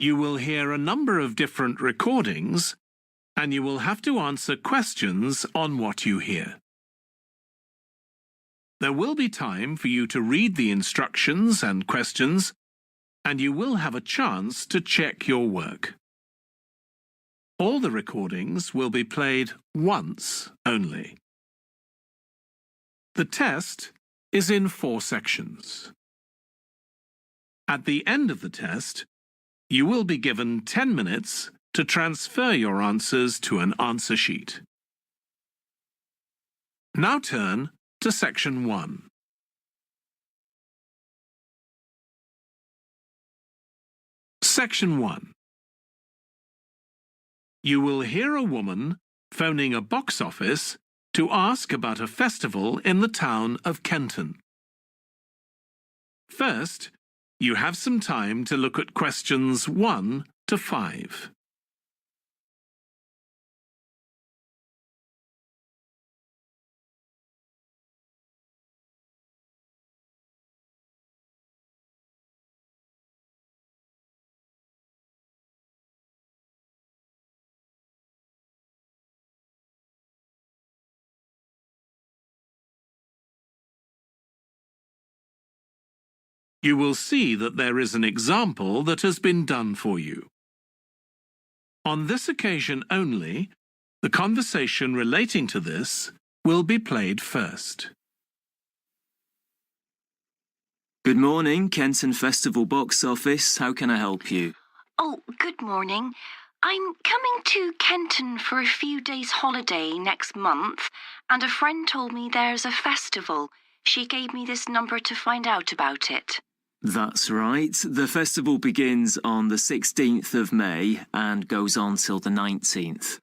You will hear a number of different recordings, and you will have to answer questions on what you hear. There will be time for you to read the instructions and questions, and you will have a chance to check your work. All the recordings will be played once only. The test is in 4 sections. At the end of the test, you will be given 10 minutes to transfer your answers to an answer sheet. Now turn to Section 1. Section 1. You will hear a woman phoning a box office to ask about a festival in the town of Kenton. First, you have some time to look at questions 1 to 5. You will see that there is an example that has been done for you. On this occasion only, the conversation relating to this will be played first. Good morning, Kenton Festival box office. How can I help you? Oh, good morning. I'm coming to Kenton for a few days holiday next month, and a friend told me there's a festival. She gave me this number to find out about it. That's right. The festival begins on the 16th of May and goes on till the 19th.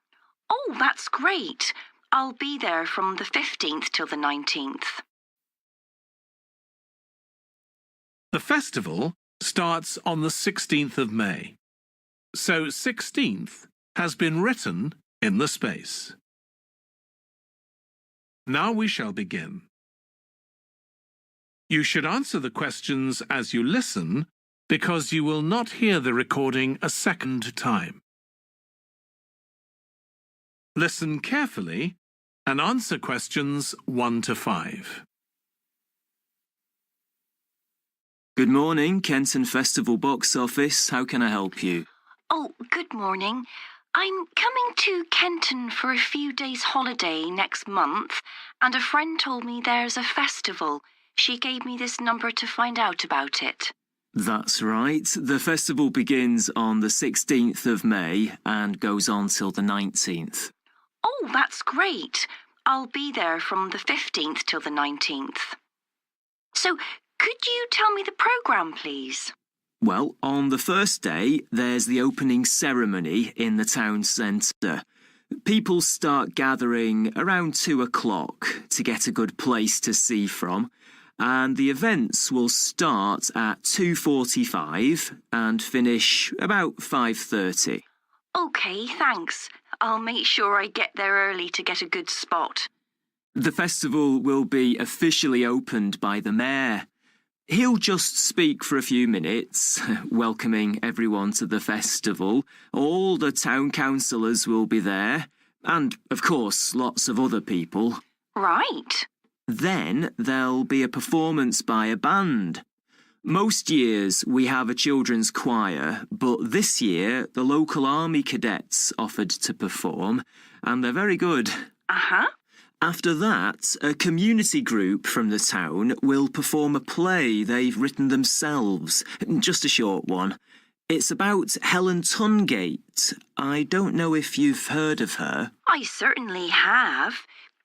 Oh, that's great. I'll be there from the 15th till the 19th. The festival starts on the 16th of May, so 16th has been written in the space. Now we shall begin. You should answer the questions as you listen because you will not hear the recording a second time. Listen carefully and answer questions 1 to 5. Good morning, Kenton Festival box office. How can I help you? Oh, good morning. I'm coming to Kenton for a few days holiday next month, and a friend told me there's a festival. She gave me this number to find out about it. That's right. The festival begins on the 16th of May and goes on till the 19th. Oh, that's great. I'll be there from the 15th till the 19th. So, could you tell me the programme, please? Well, on the first day, there's the opening ceremony in the town centre. People start gathering around 2 o'clock to get a good place to see from. And the events will start at 2:45 and finish about 5:30. OK, thanks. I'll make sure I get there early to get a good spot. The festival will be officially opened by the mayor. He'll just speak for a few minutes, welcoming everyone to the festival. All the town councillors will be there, and, of course, lots of other people. Right. Then there'll be a performance by a band. Most years we have a children's choir, but this year the local army cadets offered to perform, and they're very good. Uh-huh. After that, a community group from the town will perform a play they've written themselves, just a short one. It's about Helen Tungate. I don't know if you've heard of her. I certainly have.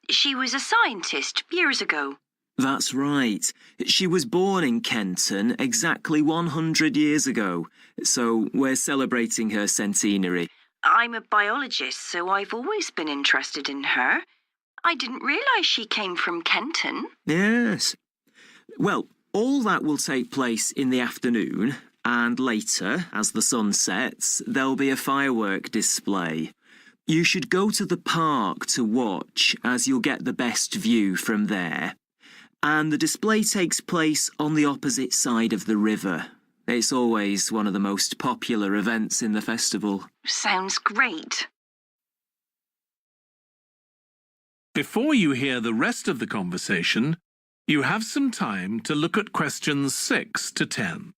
She was a scientist years ago. That's right. She was born in Kenton exactly 100 years ago, so we're celebrating her centenary. I'm a biologist, so I've always been interested in her. I didn't realise she came from Kenton. Yes. Well, all that will take place in the afternoon, and later, as the sun sets, there'll be a firework display. You should go to the park to watch, as you'll get the best view from there. And the display takes place on the opposite side of the river. It's always one of the most popular events in the festival. Sounds great. Before you hear the rest of the conversation, you have some time to look at questions 6 to 10.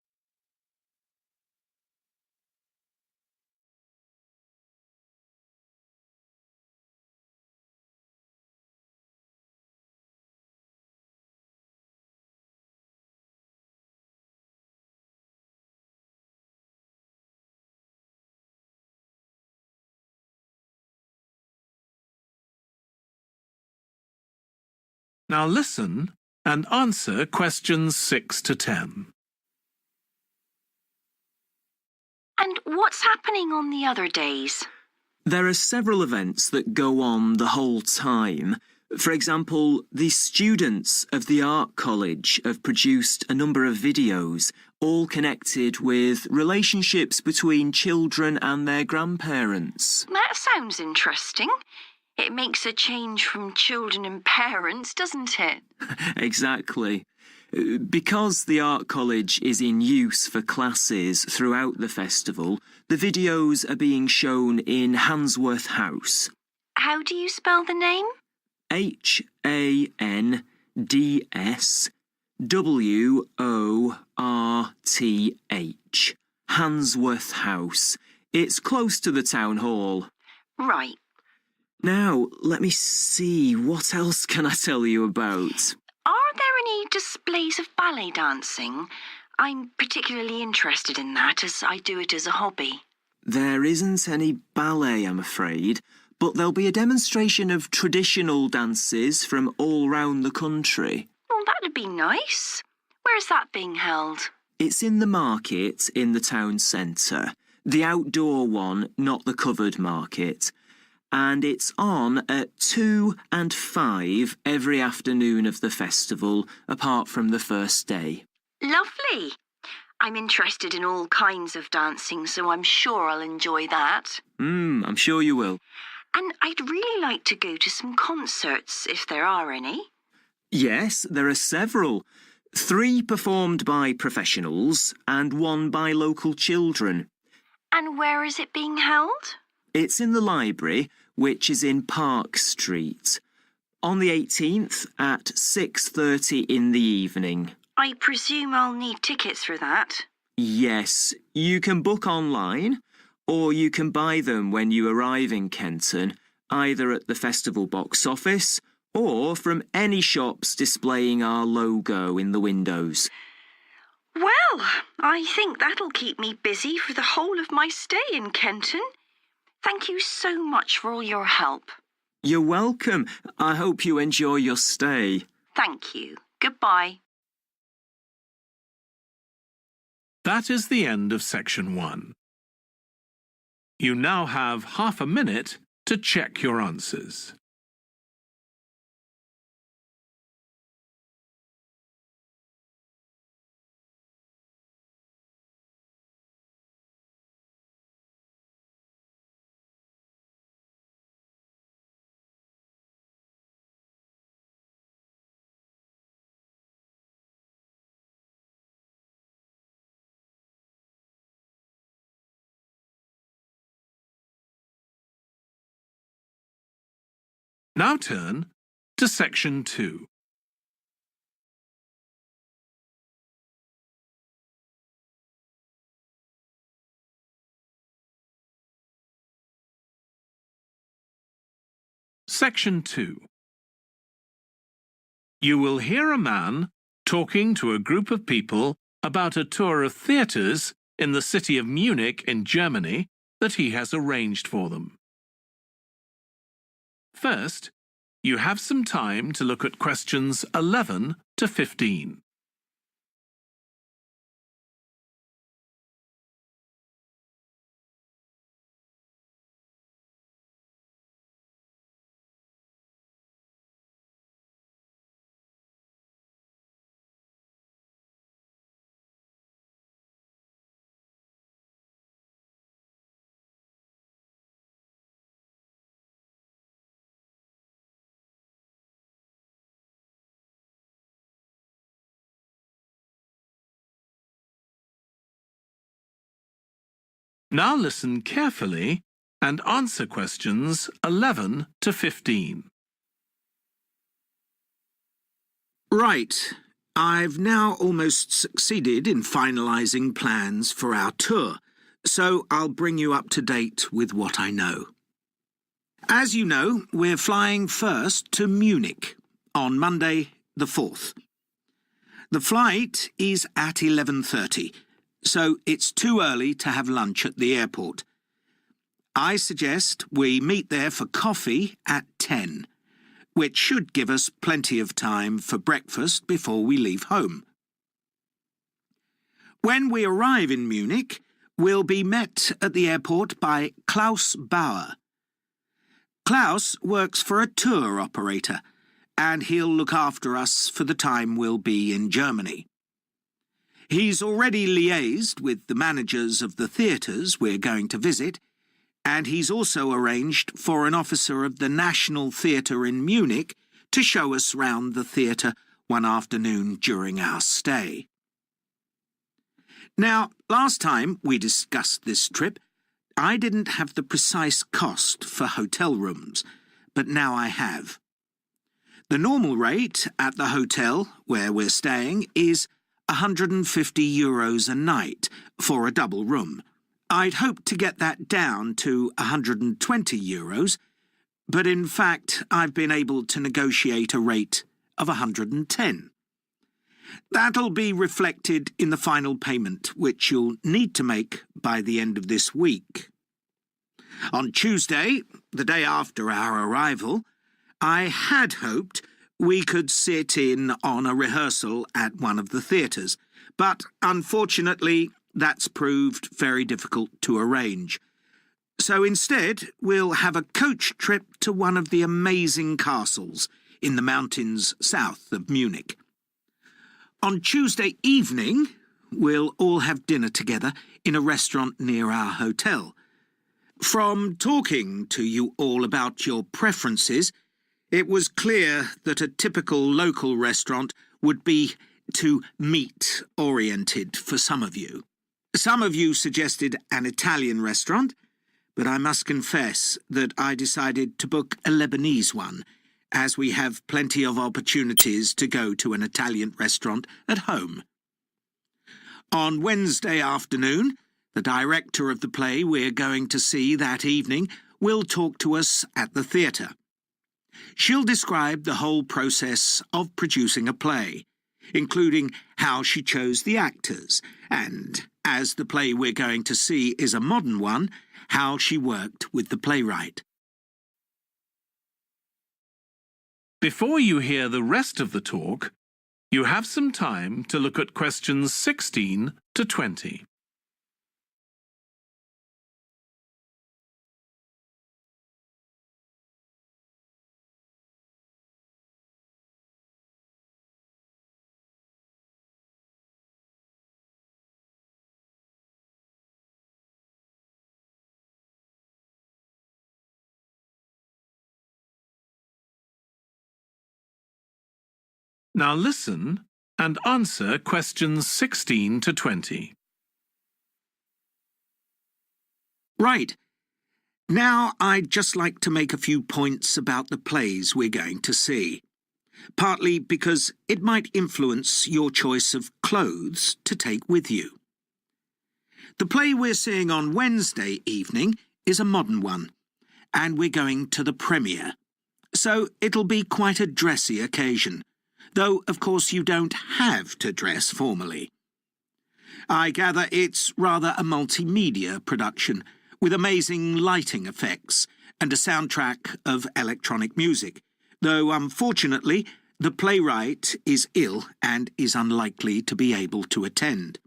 Now listen and answer questions 6 to 10. And what's happening on the other days? There are several events that go on the whole time. For example, the students of the art college have produced a number of videos, all connected with relationships between children and their grandparents. That sounds interesting. It makes a change from children and parents, doesn't it? Exactly. Because the art college is in use for classes throughout the festival, the videos are being shown in Handsworth House. How do you spell the name? Handsworth. Handsworth House. It's close to the town hall. Right. Now, let me see, what else can I tell you about? Are there any displays of ballet dancing? I'm particularly interested in that, as I do it as a hobby. There isn't any ballet, I'm afraid, but there'll be a demonstration of traditional dances from all round the country. Well, that'd be nice. Where's that being held? It's in the market in the town centre. The outdoor one, not the covered market. And it's on at 2 and 5 every afternoon of the festival, apart from the first day. Lovely. I'm interested in all kinds of dancing, so I'm sure I'll enjoy that. I'm sure you will. And I'd really like to go to some concerts, if there are any. Yes, there are several. 3 performed by professionals and 1 by local children. And where is it being held? It's in the library, which is in Park Street. On the 18th at 6:30 in the evening. I presume I'll need tickets for that. Yes, you can book online, or you can buy them when you arrive in Kenton, either at the festival box office or from any shops displaying our logo in the windows. Well, I think that'll keep me busy for the whole of my stay in Kenton. Thank you so much for all your help. You're welcome. I hope you enjoy your stay. Thank you. Goodbye. That is the end of section 1. You now have half a minute to check your answers. Now turn to section 2. Section 2. You will hear a man talking to a group of people about a tour of theatres in the city of Munich in Germany that he has arranged for them. First, you have some time to look at questions 11 to 15. Now listen carefully and answer questions 11 to 15. Right. I've now almost succeeded in finalising plans for our tour, so I'll bring you up to date with what I know. As you know, we're flying first to Munich on Monday the 4th. The flight is at 11:30, so it's too early to have lunch at the airport. I suggest we meet there for coffee at 10, which should give us plenty of time for breakfast before we leave home. When we arrive in Munich, we'll be met at the airport by Klaus Bauer. Klaus works for a tour operator, and he'll look after us for the time we'll be in Germany. He's already liaised with the managers of the theatres we're going to visit, and he's also arranged for an officer of the National Theatre in Munich to show us round the theatre one afternoon during our stay. Now, last time we discussed this trip, I didn't have the precise cost for hotel rooms, but now I have. The normal rate at the hotel where we're staying is €150 a night for a double room. I'd hoped to get that down to €120, but in fact I've been able to negotiate a rate of €110. That'll be reflected in the final payment, which you'll need to make by the end of this week. On Tuesday, the day after our arrival, I had hoped we could sit in on a rehearsal at one of the theatres, but unfortunately that's proved very difficult to arrange. So instead, we'll have a coach trip to one of the amazing castles in the mountains south of Munich. On Tuesday evening, we'll all have dinner together in a restaurant near our hotel. From talking to you all about your preferences, it was clear that a typical local restaurant would be too meat-oriented for some of you. Some of you suggested an Italian restaurant, but I must confess that I decided to book a Lebanese one, as we have plenty of opportunities to go to an Italian restaurant at home. On Wednesday afternoon, the director of the play we're going to see that evening will talk to us at the theatre. She'll describe the whole process of producing a play, including how she chose the actors, and, as the play we're going to see is a modern one, how she worked with the playwright. Before you hear the rest of the talk, you have some time to look at questions 16 to 20. Now listen and answer questions 16 to 20. Right. Now I'd just like to make a few points about the plays we're going to see, partly because it might influence your choice of clothes to take with you. The play we're seeing on Wednesday evening is a modern one, and we're going to the premiere, so it'll be quite a dressy occasion, though of course you don't have to dress formally. I gather it's rather a multimedia production, with amazing lighting effects and a soundtrack of electronic music, though unfortunately the playwright is ill and is unlikely to be able to attend.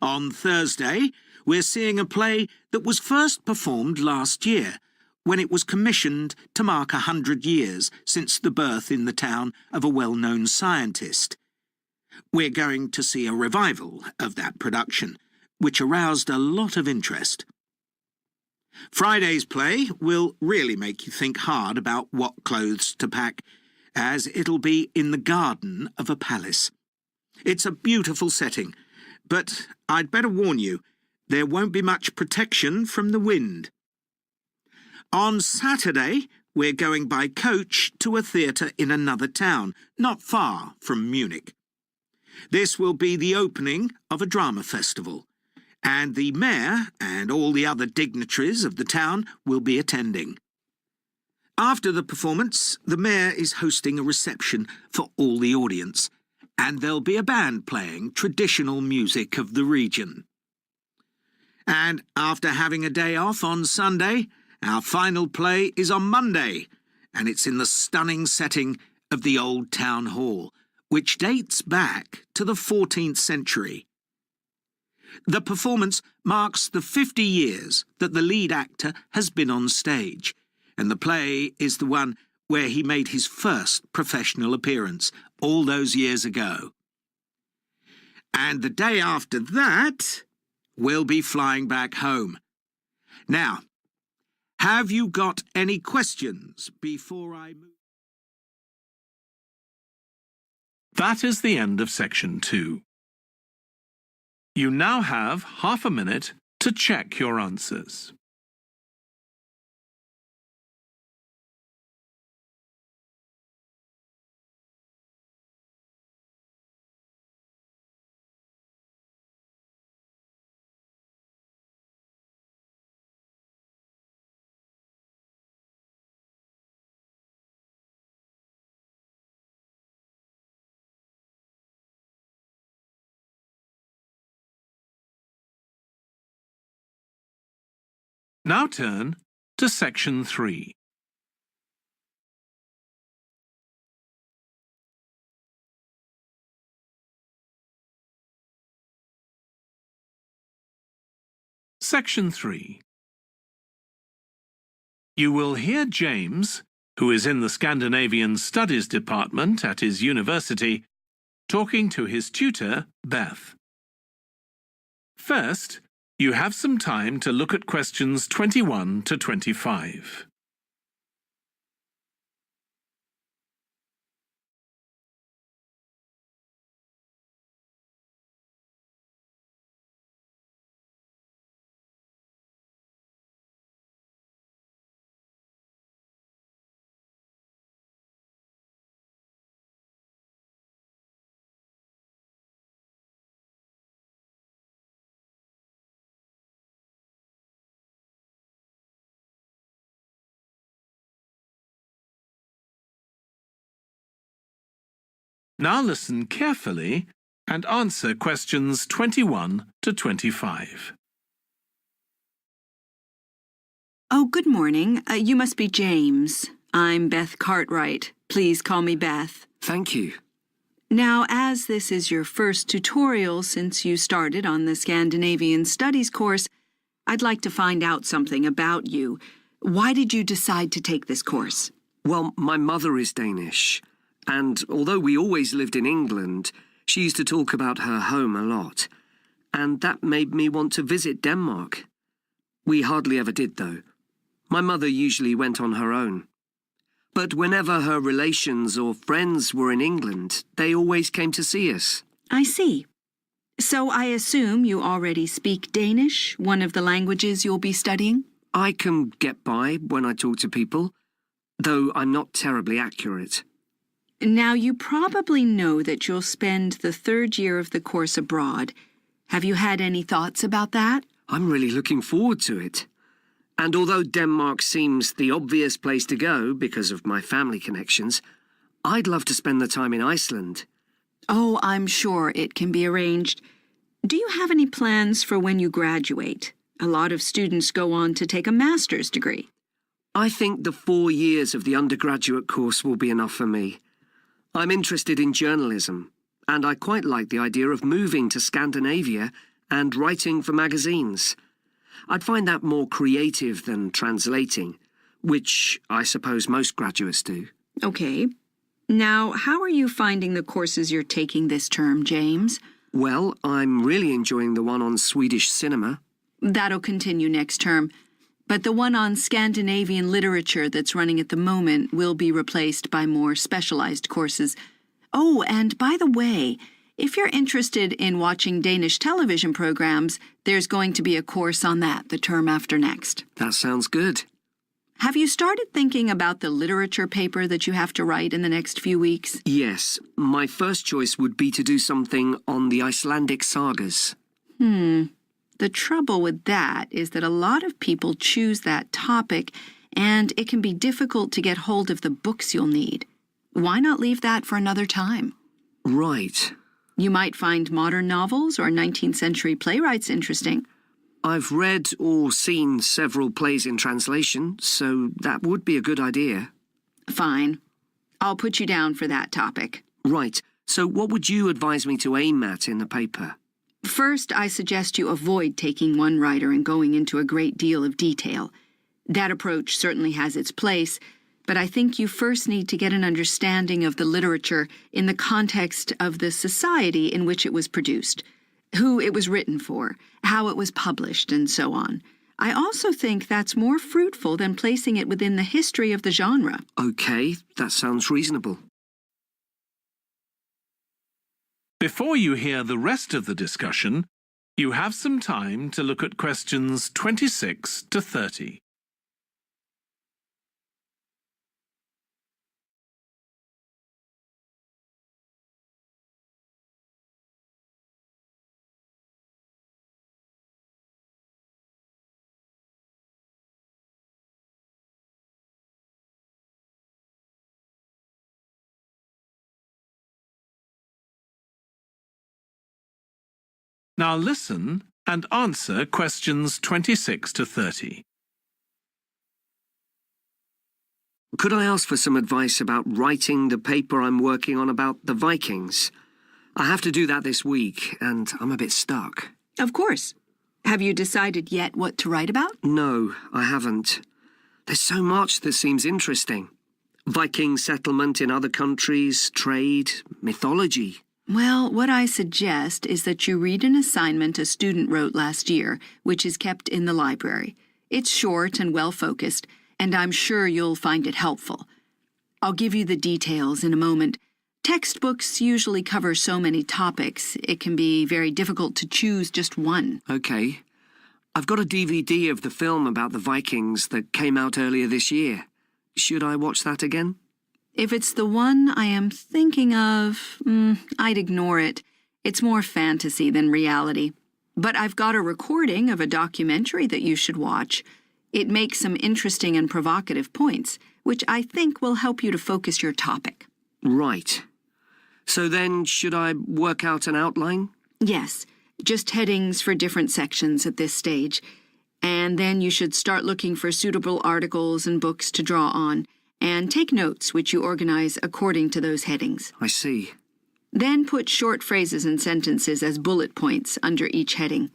On Thursday, we're seeing a play that was first performed last year, when it was commissioned to mark 100 years since the birth in the town of a well-known scientist. We're going to see a revival of that production, which aroused a lot of interest. Friday's play will really make you think hard about what clothes to pack, as it'll be in the garden of a palace. It's a beautiful setting, but I'd better warn you, there won't be much protection from the wind. On Saturday, we're going by coach to a theatre in another town, not far from Munich. This will be the opening of a drama festival, and the mayor and all the other dignitaries of the town will be attending. After the performance, the mayor is hosting a reception for all the audience, and there'll be a band playing traditional music of the region. And after having a day off on Sunday, our final play is on Monday, and it's in the stunning setting of the old town hall, which dates back to the 14th century. The performance marks the 50 years that the lead actor has been on stage, and the play is the one where he made his first professional appearance all those years ago. And the day after that, we'll be flying back home. Now, have you got any questions before I move? That is the end of section 2. You now have half a minute to check your answers. Now turn to section 3. Section 3. You will hear James, who is in the Scandinavian Studies department at his university, talking to his tutor, Beth. First, you have some time to look at questions 21 to 25. Now listen carefully and answer questions 21 to 25. Oh, good morning. You must be James. I'm Beth Cartwright. Please call me Beth. Thank you. Now, as this is your first tutorial since you started on the Scandinavian Studies course, I'd like to find out something about you. Why did you decide to take this course? Well, my mother is Danish, and although we always lived in England, she used to talk about her home a lot, and that made me want to visit Denmark. We hardly ever did, though. My mother usually went on her own. But whenever her relations or friends were in England, they always came to see us. I see. So I assume you already speak Danish, one of the languages you'll be studying? I can get by when I talk to people, though I'm not terribly accurate. Now, you probably know that you'll spend the third year of the course abroad. Have you had any thoughts about that? I'm really looking forward to it. And although Denmark seems the obvious place to go because of my family connections, I'd love to spend the time in Iceland. Oh, I'm sure it can be arranged. Do you have any plans for when you graduate? A lot of students go on to take a master's degree. I think the 4 years of the undergraduate course will be enough for me. I'm interested in journalism, and I quite like the idea of moving to Scandinavia and writing for magazines. I'd find that more creative than translating, which I suppose most graduates do. Okay. Now, how are you finding the courses you're taking this term, James? Well, I'm really enjoying the one on Swedish cinema. That'll continue next term. But the one on Scandinavian literature that's running at the moment will be replaced by more specialized courses. Oh, and by the way, If you're interested in watching Danish television programs, there's going to be a course on that the term after next. That sounds good. Have you started thinking about the literature paper that you have to write in the next few weeks? Yes, my first choice would be to do something on the Icelandic sagas. The trouble with that is that a lot of people choose that topic, and it can be difficult to get hold of the books you'll need. Why not leave that for another time? Right. You might find modern novels or 19th century playwrights interesting. I've read or seen several plays in translation, so that would be a good idea. Fine. I'll put you down for that topic. Right. So what would you advise me to aim at in the paper? First, I suggest you avoid taking one writer and going into a great deal of detail. That approach certainly has its place, but I think you first need to get an understanding of the literature in the context of the society in which it was produced, who it was written for, how it was published, and so on. I also think that's more fruitful than placing it within the history of the genre. Okay, that sounds reasonable. Before you hear the rest of the discussion, you have some time to look at questions 26 to 30. Now listen and answer questions 26 to 30. Could I ask for some advice about writing the paper I'm working on about the Vikings? I have to do that this week, and I'm a bit stuck. Of course. Have you decided yet what to write about? No, I haven't. There's so much that seems interesting. Viking settlement in other countries, trade, mythology. Well, what I suggest is that you read an assignment a student wrote last year, which is kept in the library. It's short and well-focused, and I'm sure you'll find it helpful. I'll give you the details in a moment. Textbooks usually cover so many topics, it can be very difficult to choose just one. Okay. I've got a DVD of the film about the Vikings that came out earlier this year. Should I watch that again? If it's the one I am thinking of, I'd ignore it. It's more fantasy than reality. But I've got a recording of a documentary that you should watch. It makes some interesting and provocative points, which I think will help you to focus your topic. Right. So then, should I work out an outline? Yes, just headings for different sections at this stage. And then you should start looking for suitable articles and books to draw on, and take notes which you organize according to those headings. I see. Then put short phrases and sentences as bullet points under each heading.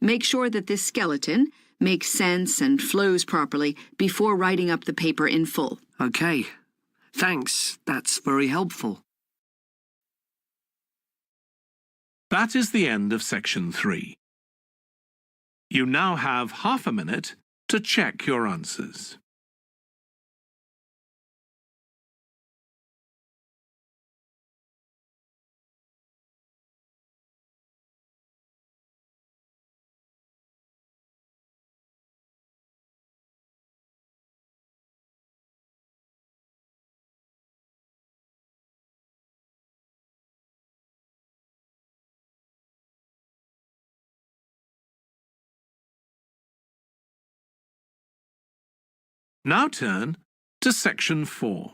Make sure that this skeleton makes sense and flows properly before writing up the paper in full. Okay. Thanks. That's very helpful. That is the end of section 3. You now have half a minute to check your answers. Now turn to section 4.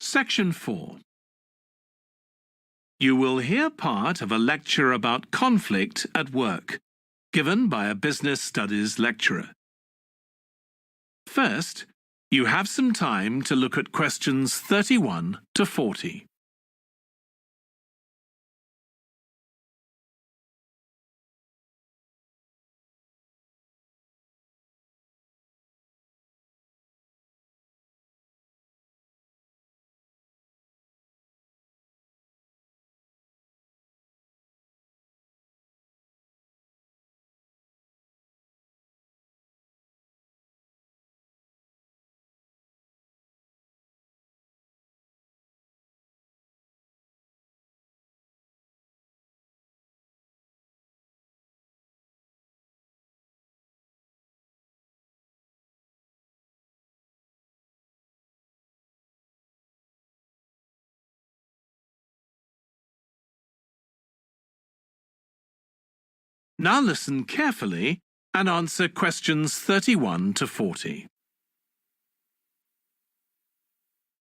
Section 4. You will hear part of a lecture about conflict at work, given by a business studies lecturer. First, you have some time to look at questions 31 to 40. Now listen carefully and answer questions 31 to 40.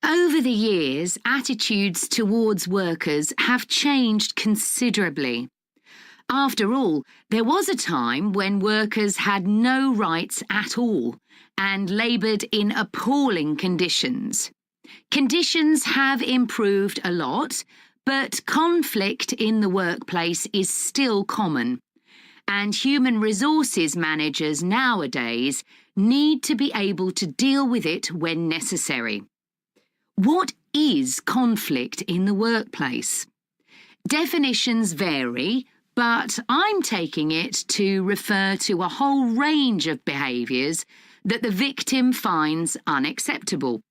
Over the years, attitudes towards workers have changed considerably. After all, there was a time when workers had no rights at all and laboured in appalling conditions. Conditions have improved a lot, but conflict in the workplace is still common, and human resources managers nowadays need to be able to deal with it when necessary. What is conflict in the workplace? Definitions vary, but I'm taking it to refer to a whole range of behaviours that the victim finds unacceptable,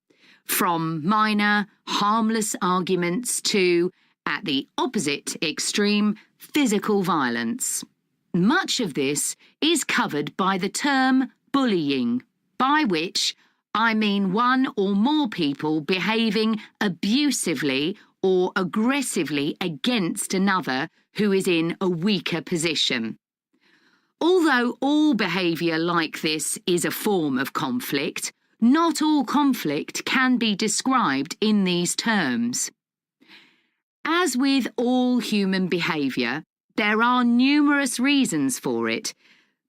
from minor, harmless arguments to, at the opposite extreme, physical violence. Much of this is covered by the term bullying, by which I mean one or more people behaving abusively or aggressively against another who is in a weaker position. Although all behaviour like this is a form of conflict, not all conflict can be described in these terms. As with all human behaviour, there are numerous reasons for it,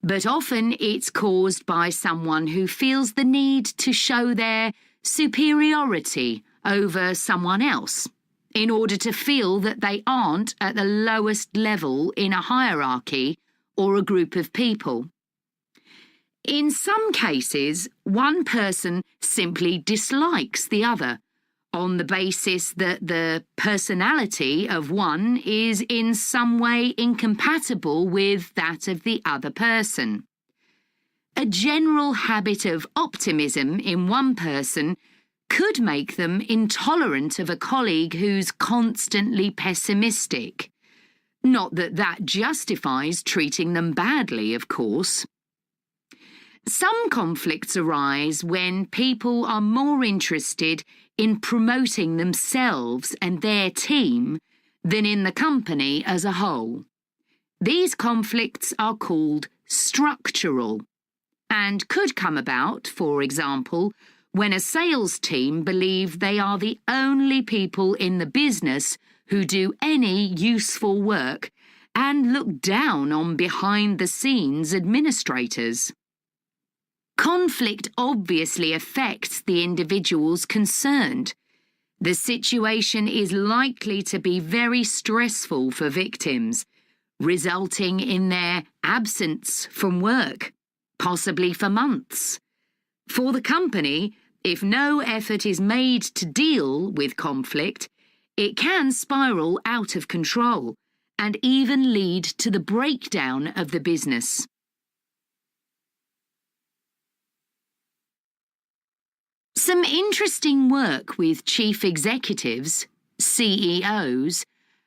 but often it's caused by someone who feels the need to show their superiority over someone else in order to feel that they aren't at the lowest level in a hierarchy or a group of people. In some cases, one person simply dislikes the other on the basis that the personality of one is in some way incompatible with that of the other person. A general habit of optimism in one person could make them intolerant of a colleague who's constantly pessimistic. Not that that justifies treating them badly, of course. Some conflicts arise when people are more interested in promoting themselves and their team than in the company as a whole. These conflicts are called structural and could come about, for example, when a sales team believe they are the only people in the business who do any useful work and look down on behind-the-scenes administrators. Conflict obviously affects the individuals concerned. The situation is likely to be very stressful for victims, resulting in their absence from work, possibly for months. For the company, if no effort is made to deal with conflict, it can spiral out of control and even lead to the breakdown of the business. Some interesting work with chief executives, CEOs,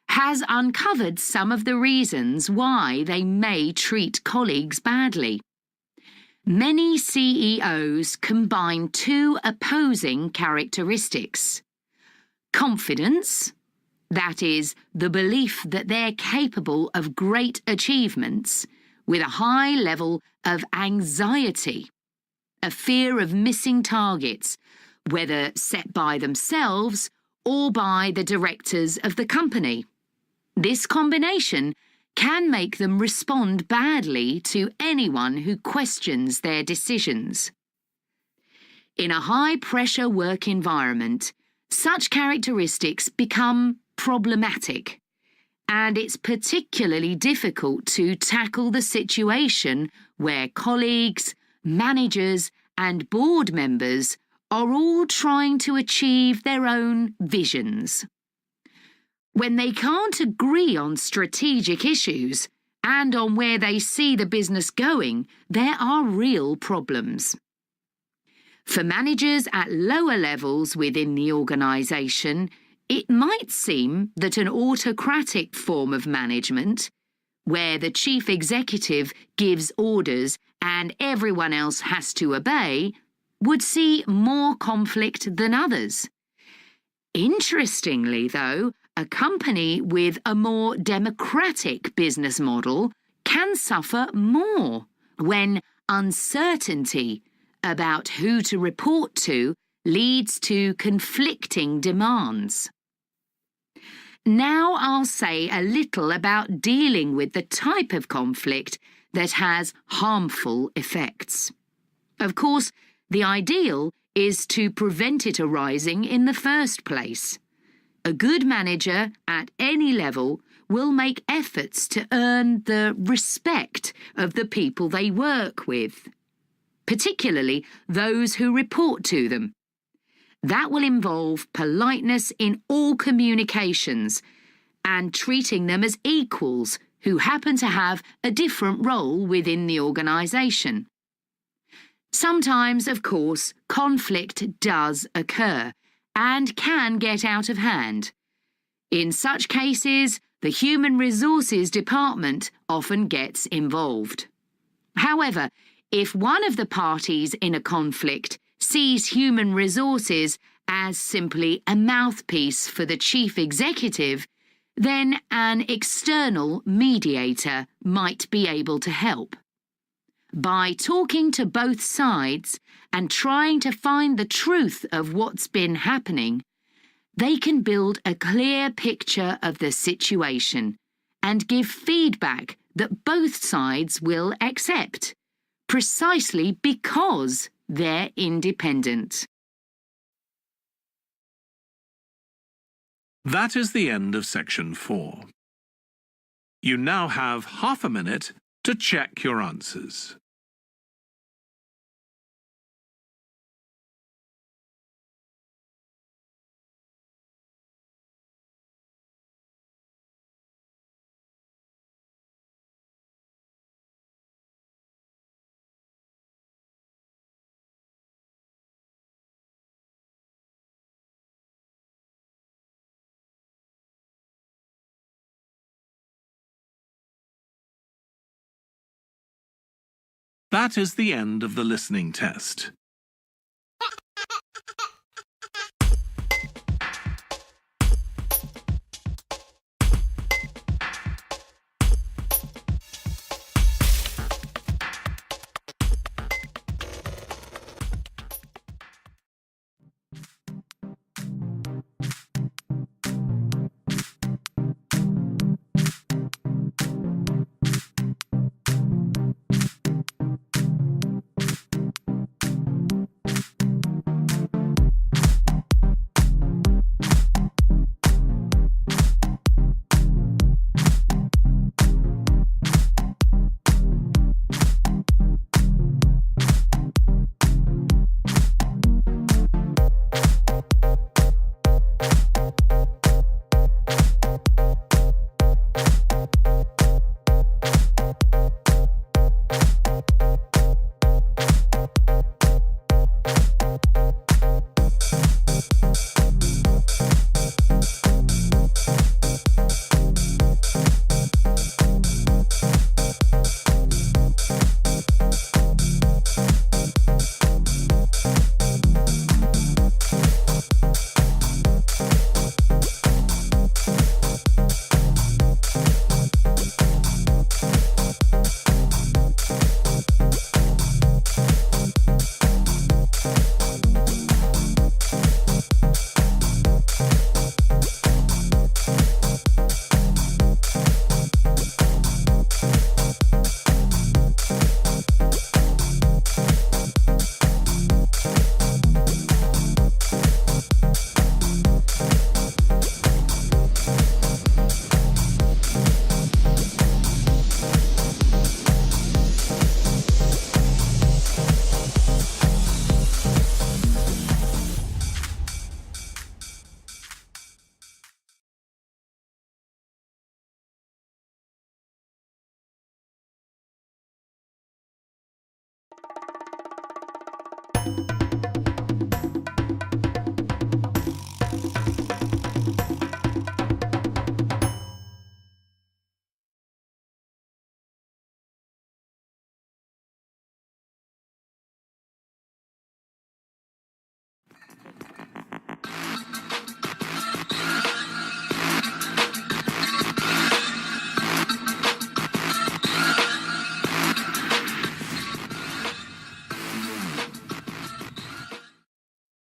has uncovered some of the reasons why they may treat colleagues badly. Many CEOs combine two opposing characteristics: confidence, that is, the belief that they're capable of great achievements, with a high level of anxiety, a fear of missing targets, whether set by themselves or by the directors of the company. This combination can make them respond badly to anyone who questions their decisions. In a high-pressure work environment, such characteristics become problematic, and it's particularly difficult to tackle the situation where colleagues, managers, and board members are all trying to achieve their own visions. When they can't agree on strategic issues and on where they see the business going, there are real problems. For managers at lower levels within the organisation, it might seem that an autocratic form of management, where the chief executive gives orders and everyone else has to obey, would see more conflict than others. Interestingly, though, a company with a more democratic business model can suffer more when uncertainty about who to report to leads to conflicting demands. Now I'll say a little about dealing with the type of conflict that has harmful effects. Of course, the ideal is to prevent it arising in the first place. A good manager at any level will make efforts to earn the respect of the people they work with, particularly those who report to them. That will involve politeness in all communications and treating them as equals who happen to have a different role within the organisation. Sometimes, of course, conflict does occur and can get out of hand. In such cases, the Human Resources Department often gets involved. However, if one of the parties in a conflict sees human resources as simply a mouthpiece for the chief executive, then an external mediator might be able to help. By talking to both sides and trying to find the truth of what's been happening, they can build a clear picture of the situation and give feedback that both sides will accept, precisely because they're independent. That is the end of section 4. You now have half a minute to check your answers. That is the end of the listening test.